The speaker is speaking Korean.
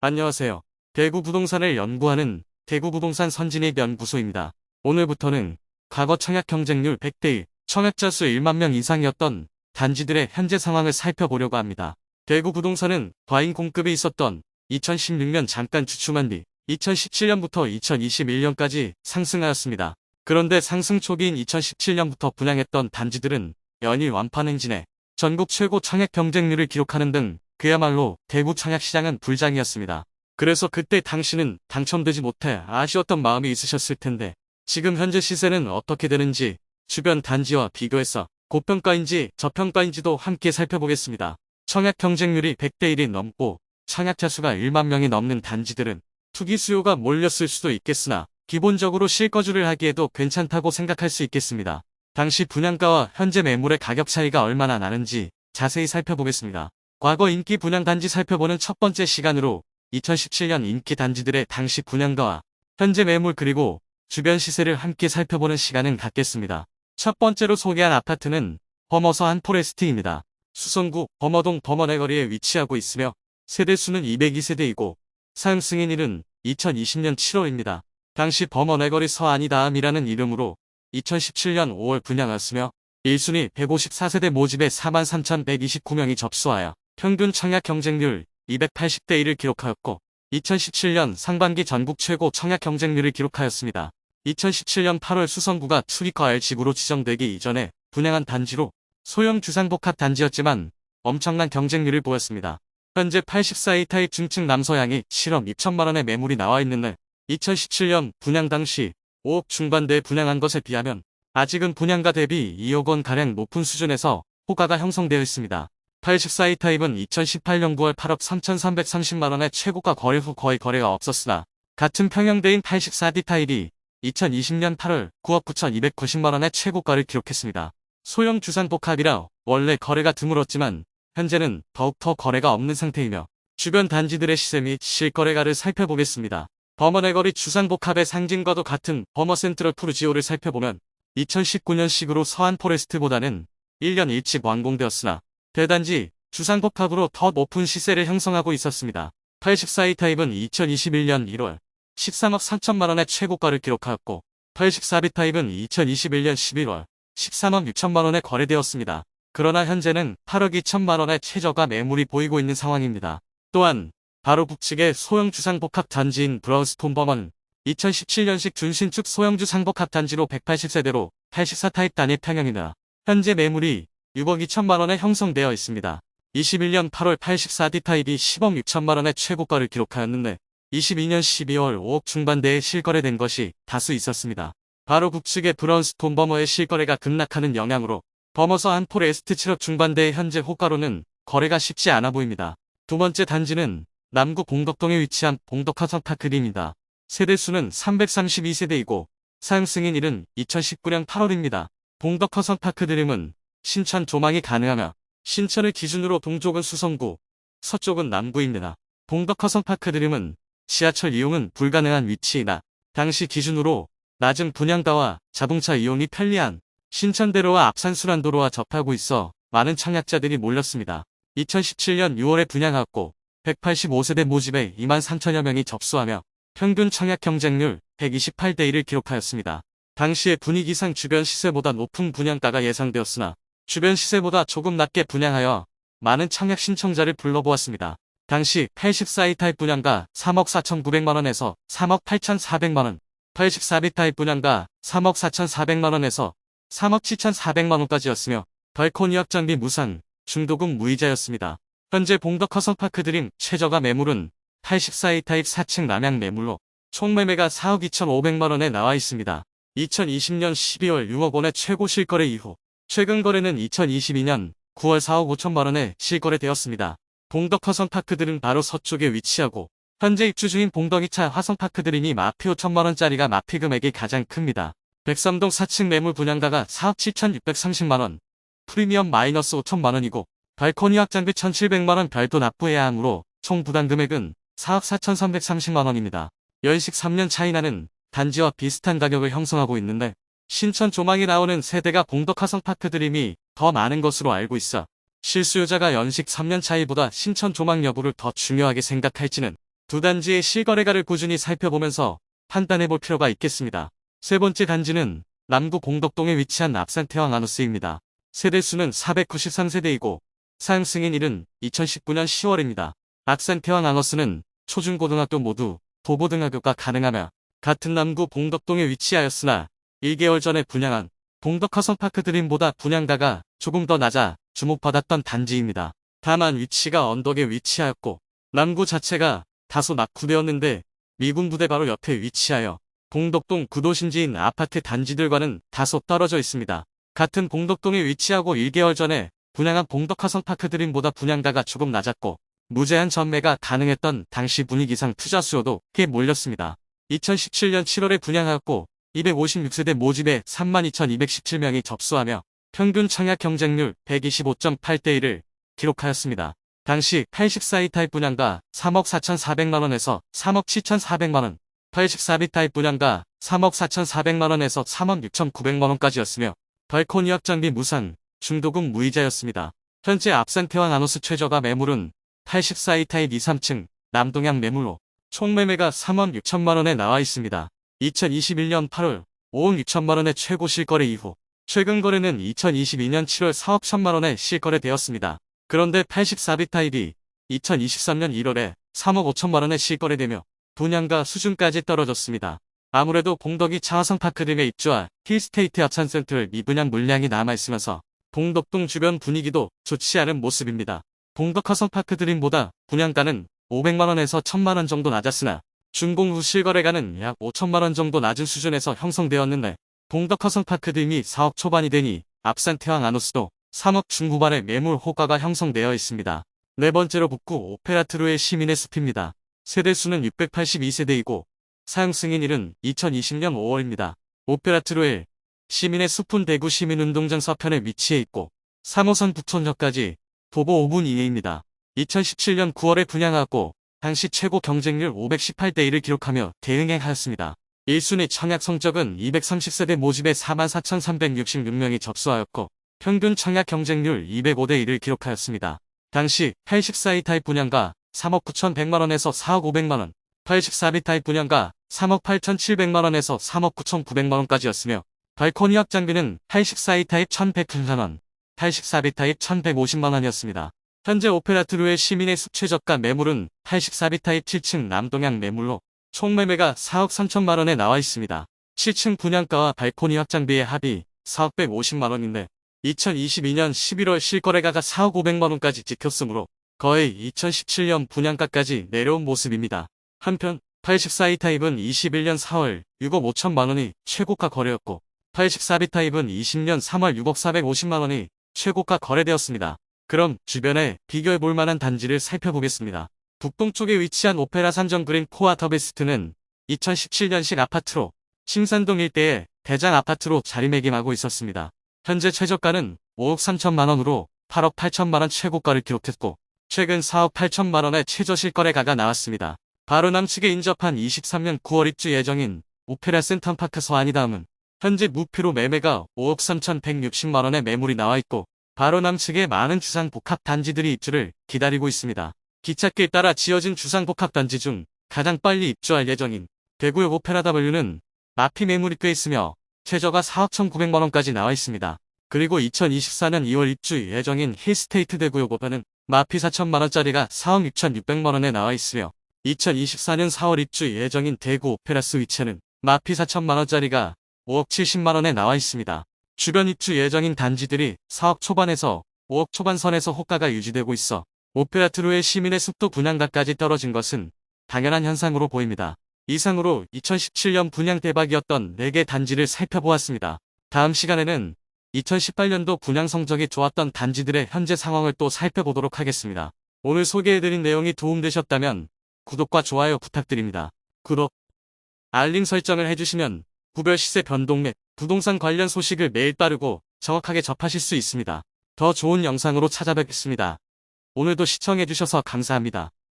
안녕하세요. 대구 부동산을 연구하는 대구부동산 선진입연구소입니다. 오늘부터는 과거 청약 경쟁률 100대 1, 청약자 수 1만 명 이상이었던 단지들의 현재 상황을 살펴보려고 합니다. 대구 부동산은 과잉 공급이 있었던 2016년 잠깐 주춤한 뒤 2017년부터 2021년까지 상승하였습니다. 그런데 상승 초기인 2017년부터 분양했던 단지들은 연일 완판 행진해 전국 최고 청약 경쟁률을 기록하는 등 그야말로 대구 청약 시장은 불장이었습니다. 그래서 그때 당시는 당첨되지 못해 아쉬웠던 마음이 있으셨을 텐데 지금 현재 시세는 어떻게 되는지 주변 단지와 비교해서 고평가인지 저평가인지도 함께 살펴보겠습니다. 청약 경쟁률이 100대 1이 넘고 청약자 수가 1만 명이 넘는 단지들은 투기 수요가 몰렸을 수도 있겠으나 기본적으로 실거주를 하기에도 괜찮다고 생각할 수 있겠습니다. 당시 분양가와 현재 매물의 가격 차이가 얼마나 나는지 자세히 살펴보겠습니다. 과거 인기 분양 단지 살펴보는 첫 번째 시간으로 2017년 인기 단지들의 당시 분양가와 현재 매물 그리고 주변 시세를 함께 살펴보는 시간은 갖겠습니다. 첫 번째로 소개한 아파트는 범어서 한포레스트입니다. 수성구 범어동 범어내 거리에 위치하고 있으며 세대수는 202세대이고 사용 승인일은 2020년 7월입니다. 당시 범어내 거리 서안이다음이라는 이름으로 2017년 5월 분양하였으며 1순위 154세대 모집에 43,129명이 접수하여 평균 청약 경쟁률 280대 1을 기록하였고 2017년 상반기 전국 최고 청약 경쟁률을 기록하였습니다. 2017년 8월 수성구가 투기과열 지구로 지정되기 이전에 분양한 단지로 소형 주상복합 단지였지만 엄청난 경쟁률을 보였습니다. 현재 84A 타입 중층 남서양이 7억 2천만원의 매물이 나와 있는 2017년 분양 당시 5억 중반대에 분양한 것에 비하면 아직은 분양가 대비 2억 원가량 높은 수준에서 호가가 형성되어 있습니다. 84A 타입은 2018년 9월 8억 3,330만원의 최고가 거래 후 거의 거래가 없었으나 같은 평형대인 84D 타입이 2020년 8월 9억 9,290만원의 최고가를 기록했습니다. 소형 주상복합이라 원래 거래가 드물었지만 현재는 더욱더 거래가 없는 상태이며 주변 단지들의 시세 및 실거래가를 살펴보겠습니다. 범어내 거리 주상복합의 상징과도 같은 범어 센트럴 푸르지오를 살펴보면 2019년식으로 서안포레스트보다는 1년 일찍 완공되었으나 대단지 주상복합으로 더 높은 시세를 형성하고 있었습니다. 84A 타입은 2021년 1월 13억 3천만원의 최고가를 기록하였고 84B 타입은 2021년 11월 13억 6천만원에 거래되었습니다. 그러나 현재는 8억 2천만원의 최저가 매물이 보이고 있는 상황입니다. 또한 바로 북측의 소형 주상복합 단지인 브라운스톤 범어는 2017년식 준신축 소형 주상복합 단지로 180세대로 84 타입 단일 평형이나 현재 매물이 6억 2천만원에 형성되어 있습니다. 21년 8월 84D 타입이 10억 6천만원의 최고가를 기록하였는데 22년 12월 5억 중반대에 실거래된 것이 다수 있었습니다. 바로 북측의 브라운스톤 범어의 실거래가 급락하는 영향으로 범어서 한포레스트 7억 중반대의 현재 호가로는 거래가 쉽지 않아 보입니다. 두 번째 단지는 남구 봉덕동에 위치한 봉덕화성파크림입니다. 세대수는 332세대이고 사용 승인일은 2019년 8월입니다. 봉덕화성파크드림은 신천 조망이 가능하며 신천을 기준으로 동쪽은 수성구, 서쪽은 남구입니다. 봉덕화성파크드림은 지하철 이용은 불가능한 위치이나 당시 기준으로 낮은 분양가와 자동차 이용이 편리한 신천대로와 압산순환도로와 접하고 있어 많은 청약자들이 몰렸습니다. 2017년 6월에 분양하고 185세대 모집에 2만 3천여 명이 접수하며 평균 청약 경쟁률 128대 1을 기록하였습니다. 당시의 분위기상 주변 시세보다 높은 분양가가 예상되었으나 주변 시세보다 조금 낮게 분양하여 많은 청약 신청자를 불러보았습니다. 당시 84A 타입 분양가 3억 4,900만원에서 3억 8,400만원, 84B 타입 분양가 3억 4,400만원에서 3억 7,400만원까지였으며 발코니 확장비 무상, 중도금 무이자였습니다. 현재 봉덕화성파크드림 최저가 매물은 84A 타입 4층 남양 매물로 총 매매가 4억 2,500만원에 나와 있습니다. 2020년 12월 6억 원의 최고 실거래 이후 최근 거래는 2022년 9월 4억 5천만원에 실거래되었습니다. 봉덕화성파크드림 바로 서쪽에 위치하고 현재 입주 중인 봉덕 2차 화성파크드림이 마피 5천만원짜리가 마피 금액이 가장 큽니다. 백삼동 4층 매물 분양가가 4억 7,630만원, 프리미엄 마이너스 5천만원이고 발코니 확장비 1,700만원 별도 납부해야 하므로 총 부담 금액은 4억 4,330만원입니다. 연식 3년 차이 나는 단지와 비슷한 가격을 형성하고 있는데 신천 조망이 나오는 세대가 봉덕화성파크드림이 더 많은 것으로 알고 있어 실수요자가 연식 3년 차이보다 신천 조망 여부를 더 중요하게 생각할지는 두 단지의 실거래가를 꾸준히 살펴보면서 판단해 볼 필요가 있겠습니다. 세 번째 단지는 남구 공덕동에 위치한 압산태왕 아누스입니다. 세대수는 493세대이고 사용 승인일은 2019년 10월입니다. 압산태왕 아누스는 초중고등학교 모두 도보등하교가 가능하며 같은 남구 봉덕동에 위치하였으나 1개월 전에 분양한 봉덕화성파크 드림보다 분양가가 조금 더 낮아 주목받았던 단지입니다. 다만 위치가 언덕에 위치하였고 남구 자체가 다소 낙후되었는데 미군 부대 바로 옆에 위치하여 봉덕동 구도심지인 아파트 단지들과는 다소 떨어져 있습니다. 같은 봉덕동에 위치하고 1개월 전에 분양한 봉덕화성파크 드림보다 분양가가 조금 낮았고 무제한 전매가 가능했던 당시 분위기상 투자 수요도 꽤 몰렸습니다. 2017년 7월에 분양하였고 256세대 모집에 32,217명이 접수하며 평균 청약 경쟁률 125.8대 1을 기록하였습니다. 당시 84이 타입 분양가 3억 4,400만원에서 3억 7,400만원, 84비 타입 분양가 3억 4,400만원에서 3억 6,900만원까지였으며 발코니 확장비 무상, 중도금 무이자였습니다. 현재 압산태왕 아누스 최저가 매물은 84이 타입 2, 3층 남동향 매물로 총 매매가 3억 6천만원에 나와 있습니다. 2021년 8월 5억 6천만원의 최고 실거래 이후 최근 거래는 2022년 7월 4억 1천만원에 실거래되었습니다. 그런데 84비 타입이 2023년 1월에 3억 5천만원에 실거래되며 분양가 수준까지 떨어졌습니다. 아무래도 봉덕이 차화성파크 등에 입주한 힐스테이트 합산센트럴 미분양 물량이 남아있으면서 봉덕동 주변 분위기도 좋지 않은 모습입니다. 봉덕화성파크 드림보다 분양가는 500만원에서 1000만원 정도 낮았으나 준공 후 실거래가는 약 5천만원 정도 낮은 수준에서 형성되었는데 봉덕화성파크 드림이 4억 초반이 되니 압산태왕 아누스도 3억 중후반의 매물 호가가 형성되어 있습니다. 네 번째로 북구 오페라트루의 시민의 숲입니다. 세대수는 682세대이고 사용 승인일은 2020년 5월입니다. 오페라트루의 시민의 숲은 대구 시민운동장 서편에 위치해 있고 3호선 북촌역까지 도보 5분 이내입니다. 2017년 9월에 분양하고 당시 최고 경쟁률 518대 1을 기록하며 대응행하였습니다. 1순위 청약 성적은 230세대 모집에 44,366명이 접수하였고 평균 청약 경쟁률 205대 1을 기록하였습니다. 당시 84이 타입 분양가 3억 9,100만원에서 4억 500만원, 84비 타입 분양가 3억 8,700만원에서 3억 9,900만원까지였으며 발코니 확장비는 84이 타입 1,100만원, 84비 타입 1,150만원이었습니다. 현재 오페라트루의 시민의 숲 최저가 매물은 84비 타입 7층 남동향 매물로 총 매매가 4억 3천만원에 나와 있습니다. 7층 분양가와 발코니 확장비의 합이 4억 150만원인데 2022년 11월 실거래가가 4억 500만원까지 찍혔으므로 거의 2017년 분양가까지 내려온 모습입니다. 한편 84이 타입은 21년 4월 6억 5천만원이 최고가 거래였고 84비 타입은 20년 3월 6억 450만원이 최고가 거래되었습니다. 그럼 주변에 비교해볼 만한 단지를 살펴보겠습니다. 북동쪽에 위치한 오페라 산정그린 코아 더베스트는 2017년식 아파트로 신산동 일대의 대장 아파트로 자리매김하고 있었습니다. 현재 최저가는 5억 3천만원으로 8억 8천만원 최고가를 기록했고 최근 4억 8천만원의 최저 실거래가가 나왔습니다. 바로 남측에 인접한 23년 9월 입주 예정인 오페라 센텀파크 서안이 다음은 현재 무표로 매매가 5억 3,160만원의 매물이 나와있고 바로 남측에 많은 주상복합단지들이 입주를 기다리고 있습니다. 기찻길 따라 지어진 주상복합단지 중 가장 빨리 입주할 예정인 대구역 오페라 W는 마피 매물이 꽤 있으며 최저가 4억 1,900만원까지 나와 있습니다. 그리고 2024년 2월 입주 예정인 힐스테이트 대구역 오페는 마피 4천만원짜리가 4억 6,600만원에 나와 있으며 2024년 4월 입주 예정인 대구 오페라 스위체는 마피 4천만원짜리가 5억 70만원에 나와 있습니다. 주변 입주 예정인 단지들이 4억 초반에서 5억 초반선에서 호가가 유지되고 있어 오페라트루의 시민의 숲도 분양가까지 떨어진 것은 당연한 현상으로 보입니다. 이상으로 2017년 분양 대박이었던 4개 단지를 살펴보았습니다. 다음 시간에는 2018년도 분양 성적이 좋았던 단지들의 현재 상황을 또 살펴보도록 하겠습니다. 오늘 소개해드린 내용이 도움되셨다면 구독과 좋아요 부탁드립니다. 구독, 알림 설정을 해주시면 구별 시세 변동 및 부동산 관련 소식을 매일 빠르고 정확하게 접하실 수 있습니다. 더 좋은 영상으로 찾아뵙겠습니다. 오늘도 시청해주셔서 감사합니다.